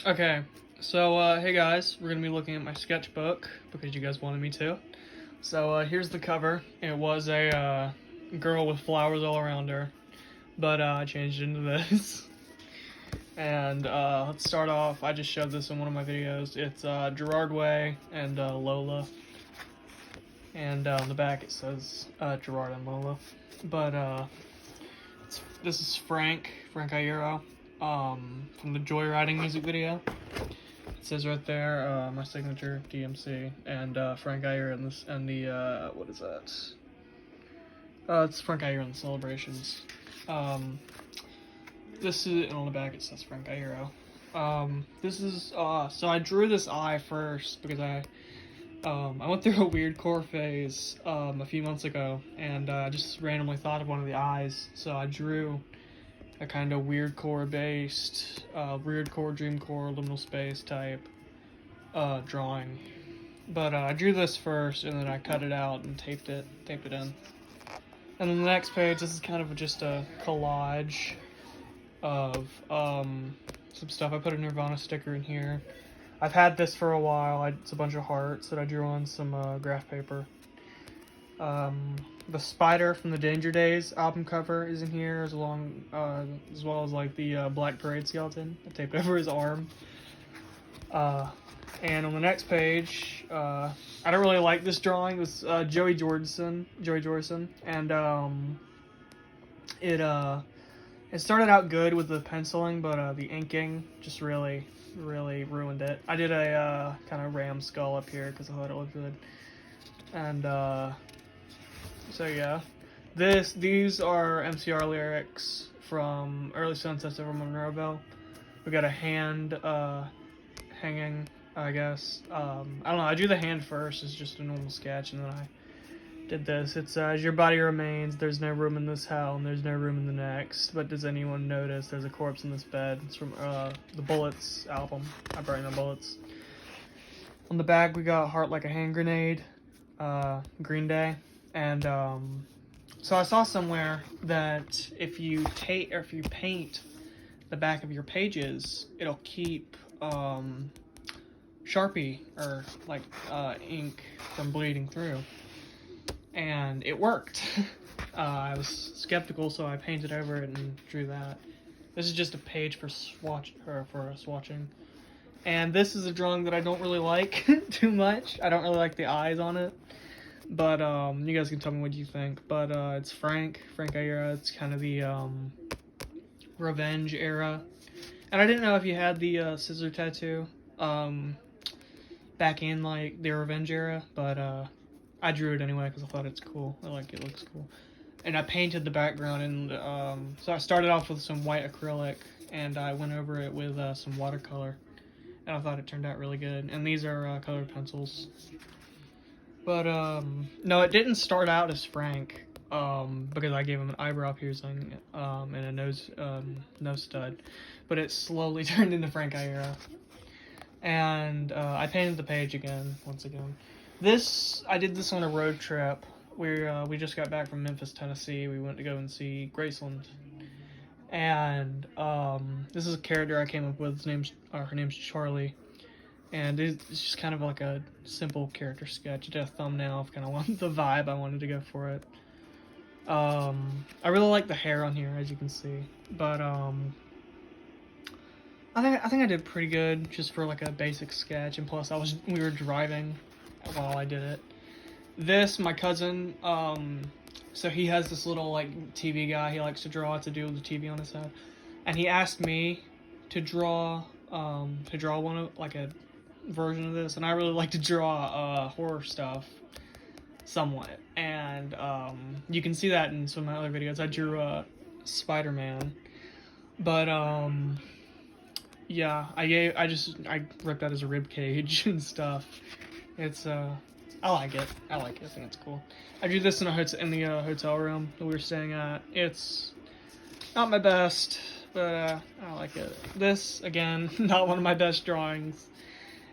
Okay, so hey guys, we're gonna be looking at my sketchbook because you guys wanted me to. So here's the cover. It was a girl with flowers all around her, but I changed it into this. And let's start off. I just showed this in one of my videos. It's Gerard Way and Lola. And on the back it says Gerard and Lola. But this is Frank Iero, from the Joyriding music video. It says right there, my signature, DMC, and Frank Iyer in this, and the, what is that? It's Frank Iyer in the Celebrations. This is, and on the back it says Frank Iero. This is, so I drew this eye first because I went through a weird core phase, a few months ago, and I just randomly thought of one of the eyes, so I drew a kind of weird core based, weird core, dream core, liminal space type drawing. But I drew this first, and then I cut it out and taped it in. And then the next page, this is kind of just a collage of some stuff. I put a Nirvana sticker in here. I've had this for a while. It's a bunch of hearts that I drew on some graph paper. The spider from the Danger Days album cover is in here, as well as like the Black Parade skeleton I taped over his arm. And on the next page, I don't really like this drawing. It was Joey Jordison, and it started out good with the penciling, but the inking just really ruined it. I did a kind of ram skull up here because I thought it looked good, and so yeah, these are MCR lyrics from Early Sunsets over Monroeville. We got a hand hanging, I guess. I don't know, I drew the hand first as just a normal sketch, and then I did this. It says, "Your body remains, there's no room in this hell, and there's no room in the next. But does anyone notice there's a corpse in this bed?" It's from the Bullets album. I burned the Bullets. On the back, we got Heart Like a Hand Grenade, Green Day. And so I saw somewhere that if you paint the back of your pages, it'll keep Sharpie or like ink from bleeding through, and it worked. I was skeptical, so I painted over it and drew that. This is just a page for swatching. And this is a drawing that I don't really like too much. I don't really like the eyes on it. But you guys can tell me what you think. But it's Frank era. It's kind of the revenge era. And I didn't know if you had the scissor tattoo back in like the revenge era, but I drew it anyway because I thought it's cool. I like it, looks cool. And I painted the background, and so I started off with some white acrylic, and I went over it with some watercolor, and I thought it turned out really good. And these are colored pencils. But, no, it didn't start out as Frank, because I gave him an eyebrow piercing, and a nose stud, but it slowly turned into Frank Iero. And, I painted the page once again. I did this on a road trip. We just got back from Memphis, Tennessee. We went to go and see Graceland. And, this is a character I came up with. Her name's Charlie. And it's just kind of like a simple character sketch. I did a thumbnail of kind of the vibe I wanted to go for it. I really like the hair on here, as you can see. But I think I did pretty good just for like a basic sketch. And plus, we were driving while I did it. My cousin, so he has this little like TV guy he likes to draw to do with the TV on his head, and he asked me to draw one of like a version of this, and I really like to draw horror stuff somewhat, and you can see that in some of my other videos. I drew Spider-Man, but yeah, I ripped out his rib cage and stuff. It's I like it. I think it's cool. I drew this in the hotel room that we were staying at. It's not my best, but I like it. This, again, not one of my best drawings.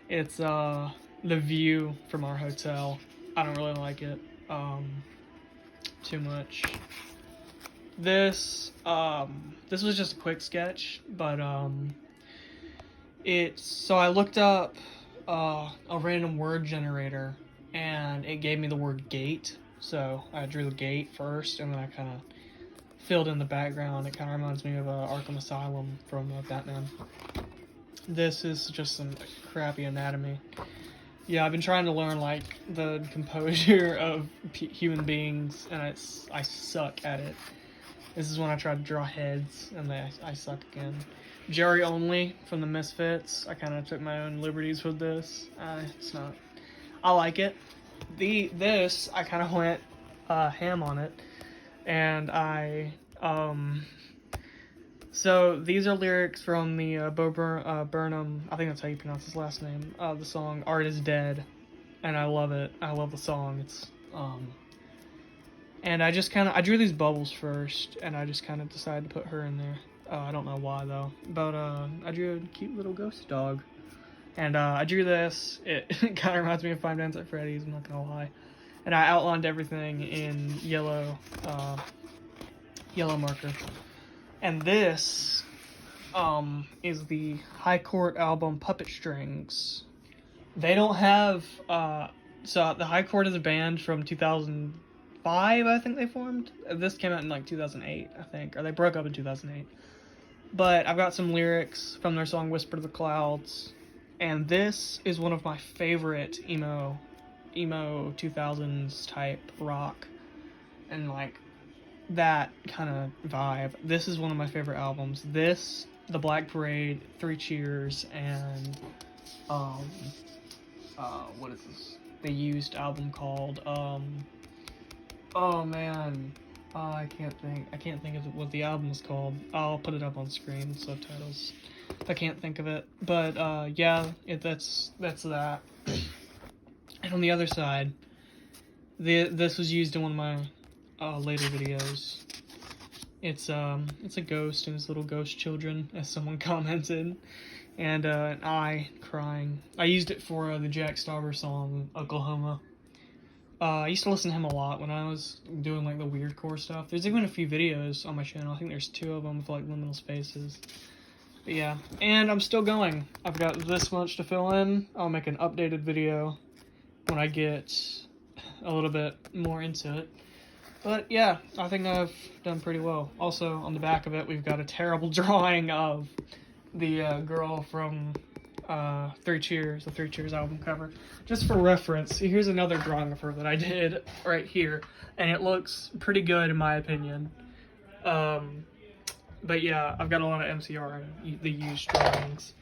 It's the view from our hotel. I don't really like it too much. This was just a quick sketch, but So I looked up a random word generator, and it gave me the word gate. So I drew the gate first, and then I kind of filled in the background. It kind of reminds me of Arkham Asylum from Batman. This is just some crappy anatomy. Yeah, I've been trying to learn like the composure of human beings, and I suck at it. This is when I try to draw heads, and I suck again. Jerry Only from the Misfits. I kind of took my own liberties with this. It's not. I like it. This I kind of went ham on it, and So these are lyrics from the Bo Burnham. I think that's how you pronounce his last name. The song "Art Is Dead," and I love it. I love the song. It's And I drew these bubbles first, and I just kind of decided to put her in there. I don't know why though, but I drew a cute little ghost dog, and I drew this. It kind of reminds me of Five Nights at Freddy's. I'm not gonna lie, and I outlined everything in yellow marker. And this is the High Court album Puppet Strings. They don't have so the High Court is a band from 2005, I think they formed. This came out in like 2008, I think, or they broke up in 2008. But I've got some lyrics from their song Whisper to the Clouds, and this is one of my favorite emo 2000s type rock, and like that kind of vibe. This is one of my favorite albums. This, The Black Parade, Three Cheers, and what is this? The Used album called oh man, I can't think of what the album is called. I'll put it up on screen, subtitles. I can't think of it, but yeah, that's that. And on the other side, this was used in one of my later videos. It's a ghost and his little ghost children, as someone commented, and an eye crying. I used it for the Jack Stauber song Oklahoma. I used to listen to him a lot when I was doing like the weirdcore stuff. There's even a few videos on my channel. I think there's 2 of them with like liminal spaces. But yeah, and I'm still going. I've got this much to fill in. I'll make an updated video when I get a little bit more into it. But yeah, I think I've done pretty well. Also, on the back of it, we've got a terrible drawing of the girl from Three Cheers, the Three Cheers album cover. Just for reference, here's another drawing of her that I did right here, and it looks pretty good in my opinion. But yeah, I've got a lot of MCR and the used drawings.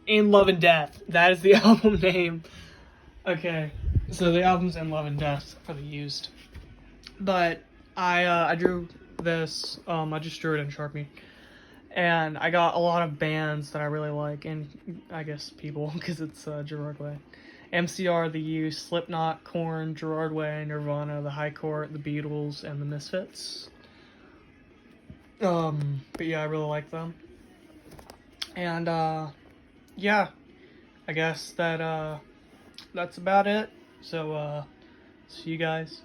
In Love and Death, that is the album name. Okay, so the album's In Love and Death for the used. But I drew this, I just drew it in Sharpie. And I got a lot of bands that I really like, and I guess people, because it's Gerard Way. MCR, The Used, Slipknot, Korn, Gerard Way, Nirvana, The High Court, The Beatles, and The Misfits. But yeah, I really like them. And yeah, I guess that's about it. So see you guys.